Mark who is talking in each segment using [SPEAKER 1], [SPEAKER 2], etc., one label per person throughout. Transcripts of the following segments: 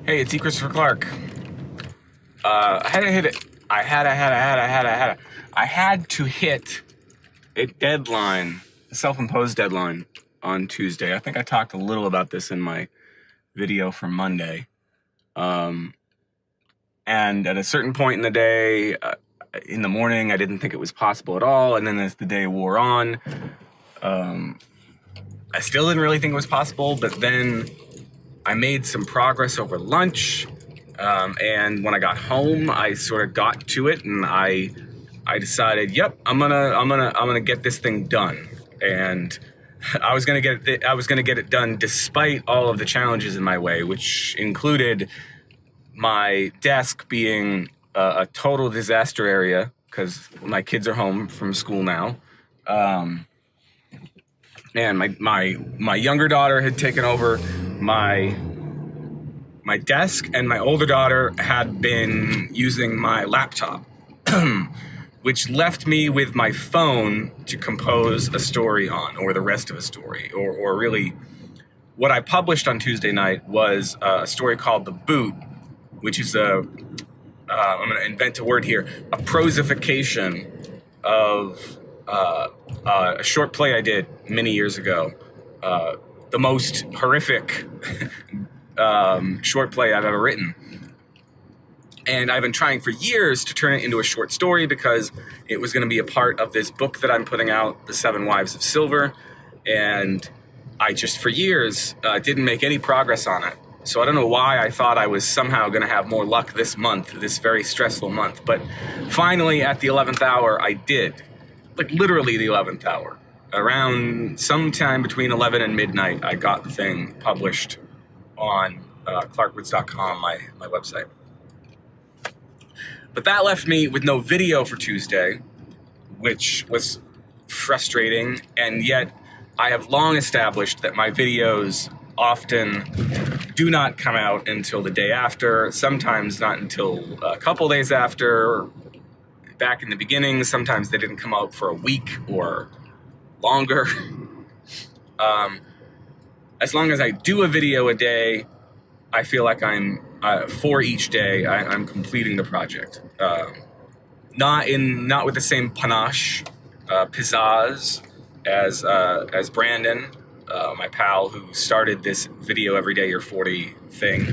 [SPEAKER 1] Hey, it's E. Christopher Clark. I had to hit it. I had to hit a deadline, a self-imposed deadline on Tuesday. I think I talked a little about this in my video from Monday. And at a certain point in the day, in the morning, I didn't think it was possible at all. And then as the day wore on, I still didn't really think it was possible, but then I made some progress over lunch, and when I got home, I sort of got to it, and I decided, yep, I'm gonna get this thing done, and I was gonna get it done despite all of the challenges in my way, which included my desk being a total disaster area because my kids are home from school now. And my younger daughter had taken over my desk, and my older daughter had been using my laptop, which left me with my phone to compose a story on, or the rest of a story, or really what I published on Tuesday night was a story called The Boot, which is I'm going to invent a word here, a prosification of a short play I did many years ago, the most horrific short play I've ever written. And I've been trying for years to turn it into a short story because it was going to be a part of this book that I'm putting out, The 7 Wives of Silver. And I just, for years, didn't make any progress on it. So I don't know why I thought I was somehow going to have more luck this month, this very stressful month. But finally, at the 11th hour, I did. Like literally the 11th hour. Around sometime between 11 and midnight, I got the thing published on clarkwoods.com, my website. But that left me with no video for Tuesday, which was frustrating, and yet I have long established that my videos often do not come out until the day after, sometimes not until a couple days after. Back in the beginning, sometimes they didn't come out for a week or longer. As long as I do a video a day, I feel like I'm, for each day, I'm completing the project. Not with the same panache, pizzazz as Brandon, my pal who started this video every day you're 40 thing,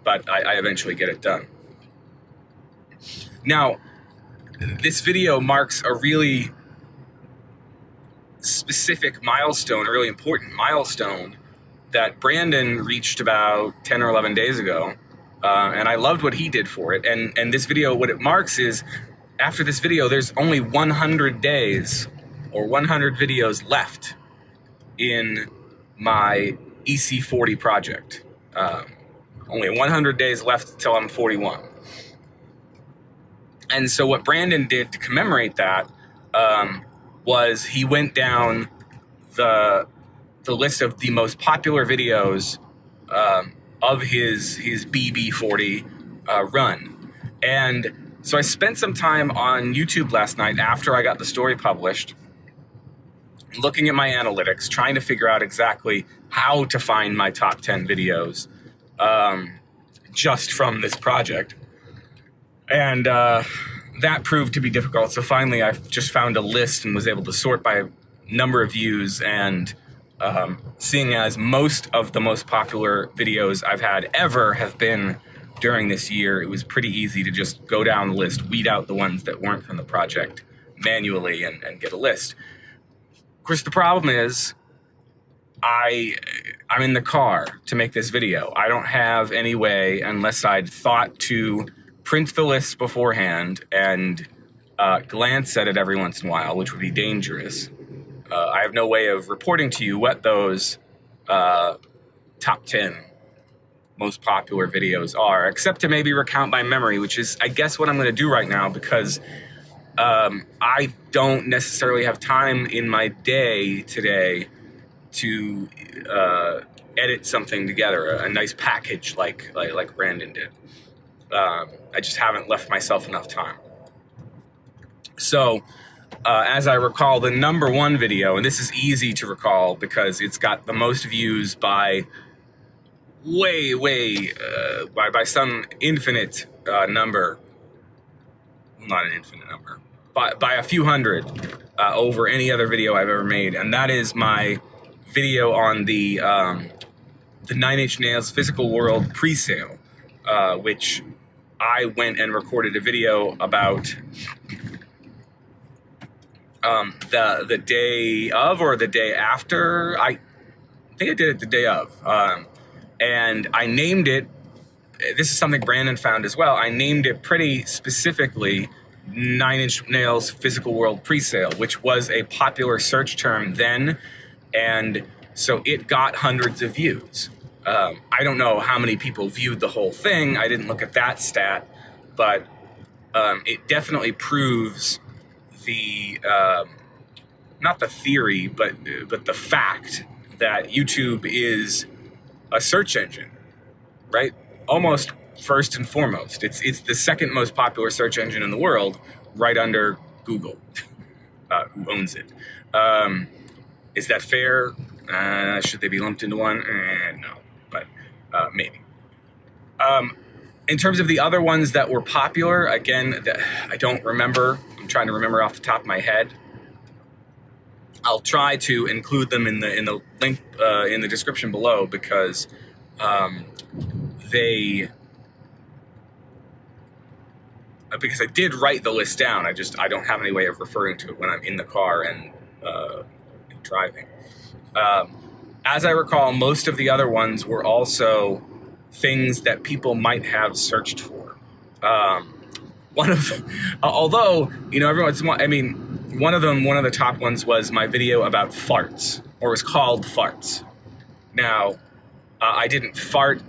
[SPEAKER 1] but I eventually get it done. Now, this video marks a really specific milestone, a really important milestone that Brandon reached about 10 or 11 days ago, and I loved what he did for it. And this video, what it marks is, after this video, there's only 100 days or 100 videos left in my EC40 project. Only 100 days left till I'm 41. And so what Brandon did to commemorate that was he went down the list of the most popular videos of his BB40 run. And so I spent some time on YouTube last night after I got the story published, looking at my analytics, trying to figure out exactly how to find my top 10 videos just from this project. And that proved to be difficult. So finally, I just found a list and was able to sort by number of views. And seeing as most of the most popular videos I've had ever have been during this year, it was pretty easy to just go down the list, weed out the ones that weren't from the project manually and get a list. Of course, the problem is I'm in the car to make this video. I don't have any way, unless I'd thought to print the list beforehand and glance at it every once in a while, which would be dangerous. I have no way of reporting to you what those top 10 most popular videos are, except to maybe recount by memory, which is, I guess, what I'm going to do right now, because I don't necessarily have time in my day today to edit something together, a nice package like Brandon did. I just haven't left myself enough time. So, as I recall, the number one video, and this is easy to recall because it's got the most views by way, by some infinite number, well, not an infinite number, by a few hundred over any other video I've ever made, and that is my video on the Nine Inch Nails Physical World pre-sale, which I went and recorded a video about the day of or the day after. I think I did it the day of, and I named it. This is something Brandon found as well. I named it pretty specifically Nine Inch Nails Physical World Presale, which was a popular search term then, and so it got hundreds of views. I don't know how many people viewed the whole thing. I didn't look at that stat, but it definitely proves the not the theory, but the fact that YouTube is a search engine, right? Almost first and foremost. It's the second most popular search engine in the world, right under Google, who owns it. Is that fair? Should they be lumped into one? No, but maybe. In terms of the other ones that were popular, again, I don't remember. I'm trying to remember off the top of my head. I'll try to include them in the link in the description below, because because I did write the list down. I don't have any way of referring to it when I'm in the car and driving. As I recall, most of the other ones were also things that people might have searched for. One of them, although, one of the top ones was my video about farts, or was called Farts. Now, I didn't fart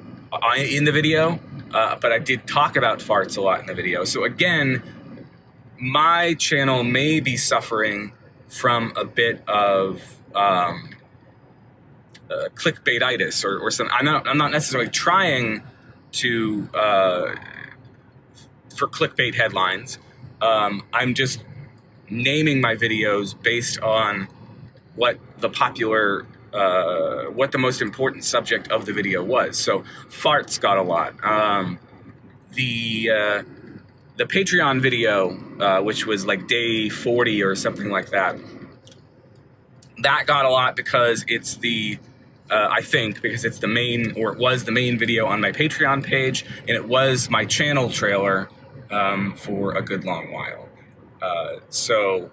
[SPEAKER 1] in the video, but I did talk about farts a lot in the video. So again, my channel may be suffering from a bit of clickbaititis or something. I'm not necessarily trying to for clickbait headlines. I'm just naming my videos based on what the most important subject of the video was. So farts got a lot. The Patreon video, which was like day 40 or something like that, that got a lot because it's I think because it's the main, or it was the main video on my Patreon page, and it was my channel trailer for a good long while. So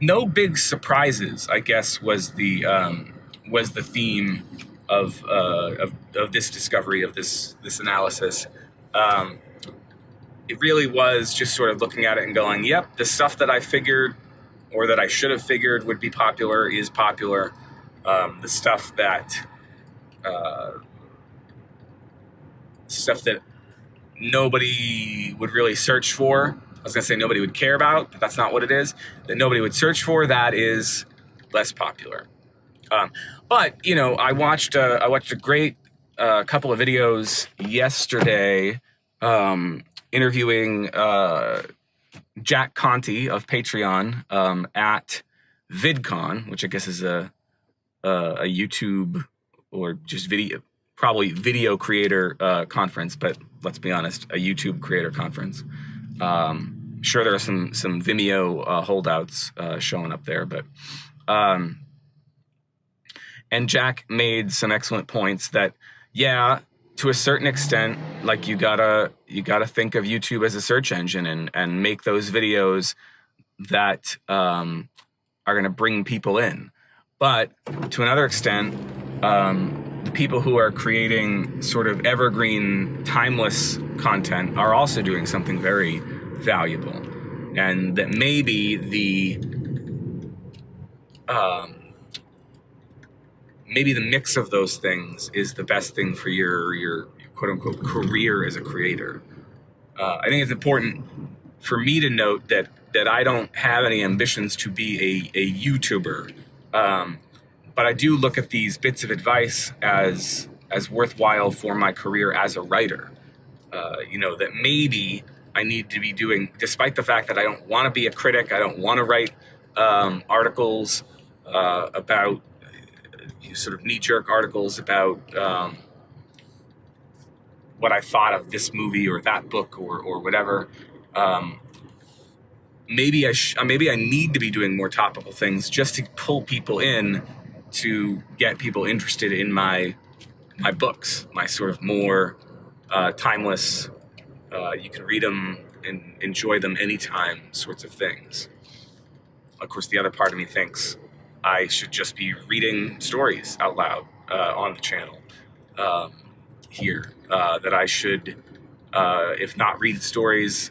[SPEAKER 1] no big surprises, I guess, was the theme of this discovery, of this analysis. It really was just sort of looking at it and going, yep, the stuff that I figured, or that I should have figured would be popular, is popular. The stuff that nobody would really search for, I was gonna say nobody would care about, but that's not what it is. That nobody would search for, that is less popular. But I watched a great couple of videos yesterday, interviewing Jack Conti of Patreon at VidCon, which I guess is a YouTube or just probably video creator conference, but let's be honest, a YouTube creator conference. Sure, there are some Vimeo holdouts showing up there, but and Jack made some excellent points that, yeah, to a certain extent, like you gotta think of YouTube as a search engine and make those videos that are gonna bring people in. But to another extent, the people who are creating sort of evergreen, timeless content are also doing something very valuable, and that maybe the mix of those things is the best thing for your quote unquote career as a creator. I think it's important for me to note that I don't have any ambitions to be a YouTuber, but I do look at these bits of advice as worthwhile for my career as a writer. That maybe I need to be doing, despite the fact that I don't want to be a critic, I don't want to write articles about sort of knee-jerk articles about what I thought of this movie or that book or whatever. Maybe I need to be doing more topical things just to pull people in, to get people interested in my books, my sort of more timeless, you can read them and enjoy them anytime sorts of things. Of course, the other part of me thinks I should just be reading stories out loud on the channel here. That I should, if not read stories,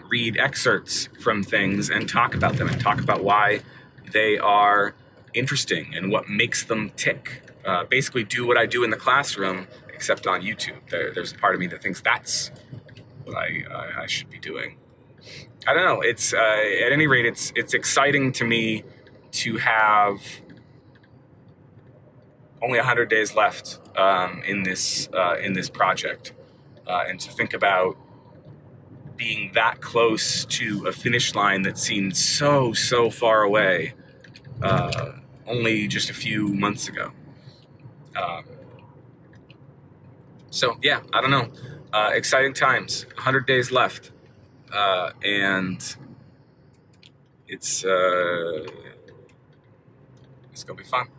[SPEAKER 1] read excerpts from things and talk about them and talk about why they are interesting and what makes them tick. Basically do what I do in the classroom, except on YouTube. There's a part of me that thinks that's what I should be doing. I don't know. It's at any rate, it's exciting to me to have only 100 days left in this project, and to think about being that close to a finish line that seemed so far away only just a few months ago. So yeah, I don't know. Exciting times. 100 days left, and it's gonna be fun.